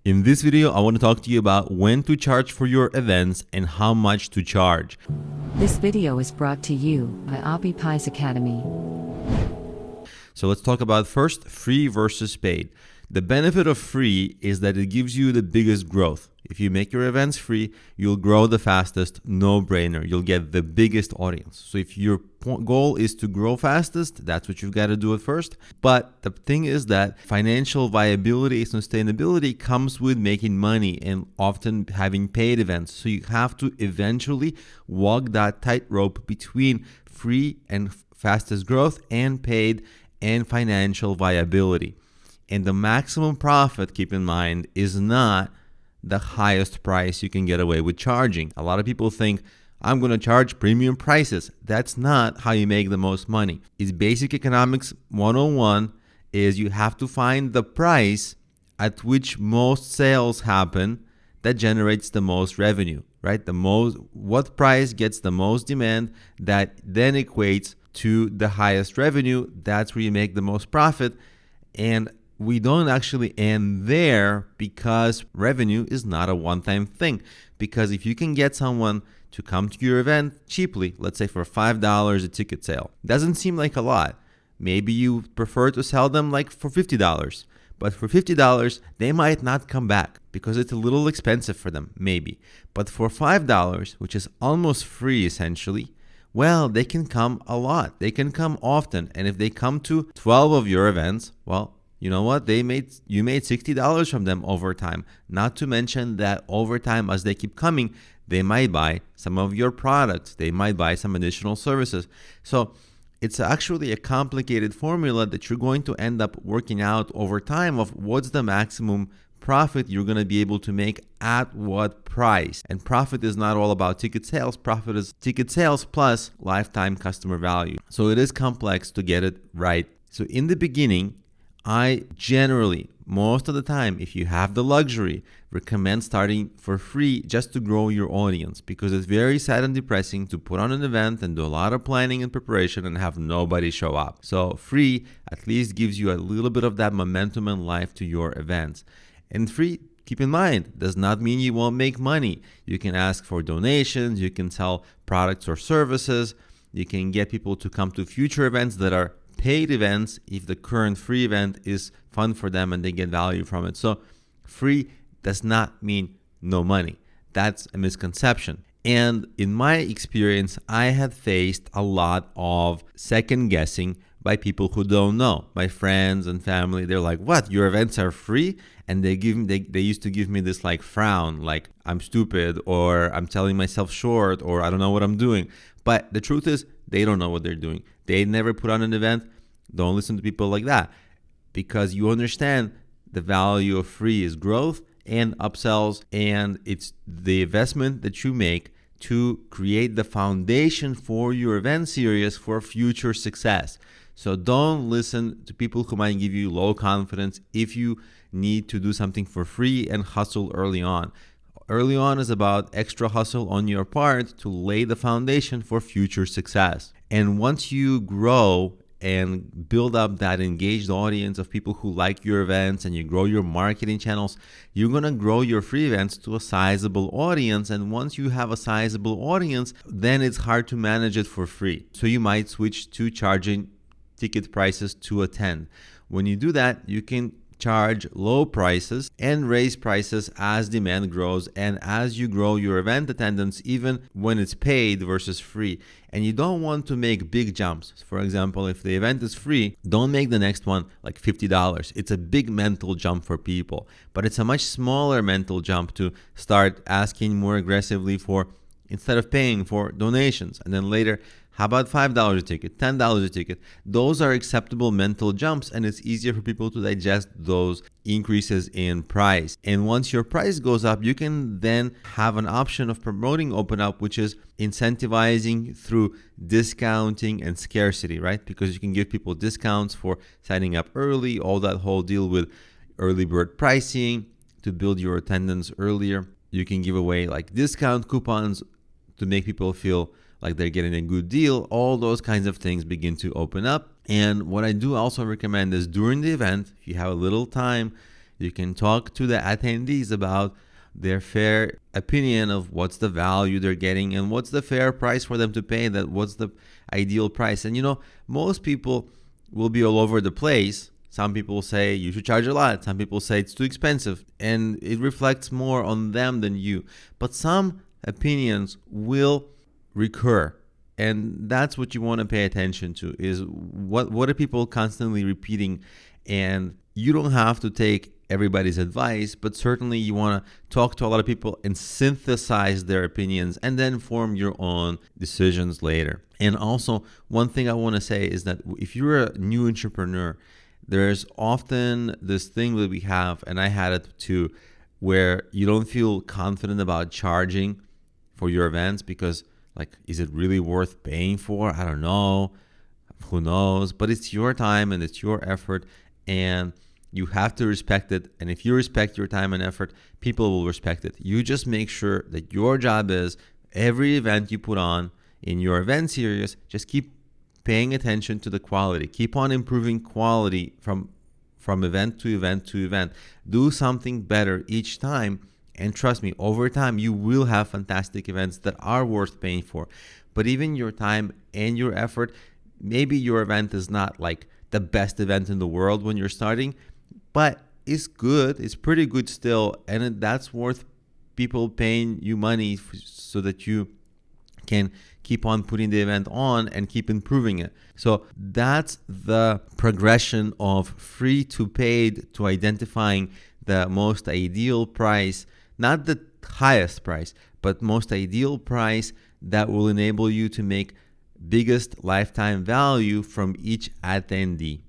In this video, I want to talk to you about when to charge for your events and how much to charge. This video is brought to you by Appy Pie Academy. So let's talk about first free versus paid. The benefit of free is that it gives you the biggest growth. If you make your events free, you'll grow the fastest, no brainer. You'll get the biggest audience. So if your goal is to grow fastest, that's what you've got to do at first. But the thing is that financial viability, sustainability comes with making money and often having paid events. So you have to eventually walk that tightrope between free and fastest growth and paid and financial viability. And the maximum profit, keep in mind, is not the highest price you can get away with charging. A lot of people think, I'm going to charge premium prices. That's not how you make the most money. It's basic economics 101 is you have to find the price at which most sales happen that generates the most revenue, right? What price gets the most demand that then equates to the highest revenue. That's where you make the most profit. And we don't actually end there because revenue is not a one-time thing. Because if you can get someone to come to your event cheaply, let's say for $5 a ticket sale, doesn't seem like a lot. Maybe you prefer to sell them like for $50. But for $50, they might not come back because it's a little expensive for them, maybe. But for $5, which is almost free essentially, well, they can come a lot. They can come often. And if they come to 12 of your events, well, you know what? You made $60 from them over time. Not to mention that over time, as they keep coming, they might buy some of your products. They might buy some additional services. So it's actually a complicated formula that you're going to end up working out over time of what's the maximum profit you're going to be able to make at what price. And profit is not all about ticket sales. Profit is ticket sales plus lifetime customer value. So it is complex to get it right. So in the beginning, I generally, most of the time, if you have the luxury, recommend starting for free just to grow your audience, because it's very sad and depressing to put on an event and do a lot of planning and preparation and have nobody show up. So free at least gives you a little bit of that momentum and life to your events. And free, keep in mind, does not mean you won't make money. You can ask for donations, you can sell products or services, you can get people to come to future events that are paid events if the current free event is fun for them and they get value from it. So free does not mean no money. That's a misconception. And in my experience, I had faced a lot of second guessing by people who don't know. My friends and family, they're like, what, your events are free? And they used to give me this like frown, like I'm stupid or I'm selling myself short or I don't know what I'm doing. But the truth is, they don't know what they're doing. They never put on an event. Don't listen to people like that, because you understand the value of free is growth and upsells, and it's the investment that you make to create the foundation for your event series for future success. So don't listen to people who might give you low confidence if you need to do something for free and hustle early on. Early on is about extra hustle on your part to lay the foundation for future success. And once you grow and build up that engaged audience of people who like your events and you grow your marketing channels, you're going to grow your free events to a sizable audience. And once you have a sizable audience, then it's hard to manage it for free. So you might switch to charging ticket prices to attend. When you do that, you can charge low prices and raise prices as demand grows and as you grow your event attendance, even when it's paid versus free. And you don't want to make big jumps. For example, if the event is free, don't make the next one like $50. It's a big mental jump for people, but it's a much smaller mental jump to start asking more aggressively for, instead of paying for donations. And then later, how about $5 a ticket, $10 a ticket? Those are acceptable mental jumps, and it's easier for people to digest those increases in price. And once your price goes up, you can then have an option of promoting Open Up, which is incentivizing through discounting and scarcity, right? Because you can give people discounts for signing up early, all that whole deal with early bird pricing to build your attendance earlier. You can give away like discount coupons to make people feel like they're getting a good deal. All those kinds of things begin to open up. And what I do also recommend is during the event, if you have a little time You can talk to the attendees about their fair opinion of what's the value they're getting and what's the fair price for them to pay, that what's the ideal price. And most people will be all over the place. Some people say you should charge a lot. Some people say it's too expensive, and it reflects more on them than you. But some opinions will recur, and that's what you want to pay attention to, is what are people constantly repeating. And you don't have to take everybody's advice, but certainly you want to talk to a lot of people and synthesize their opinions and then form your own decisions later. And also, one thing I want to say is that if you're a new entrepreneur, there's often this thing that we have, and I had it too, where you don't feel confident about charging for your events because, like, is it really worth paying for? I don't know. Who knows? But it's your time and it's your effort, and you have to respect it. And if you respect your time and effort, people will respect it. You just make sure that your job is every event you put on in your event series, just keep paying attention to the quality. Keep on improving quality from event to event to event. Do something better each time. And trust me, over time, you will have fantastic events that are worth paying for. But even your time and your effort, maybe your event is not like the best event in the world when you're starting, but it's good. It's pretty good still. And that's worth people paying you money so that you can keep on putting the event on and keep improving it. So that's the progression of free to paid to identifying the most ideal price, not the highest price, but most ideal price that will enable you to make biggest lifetime value from each attendee.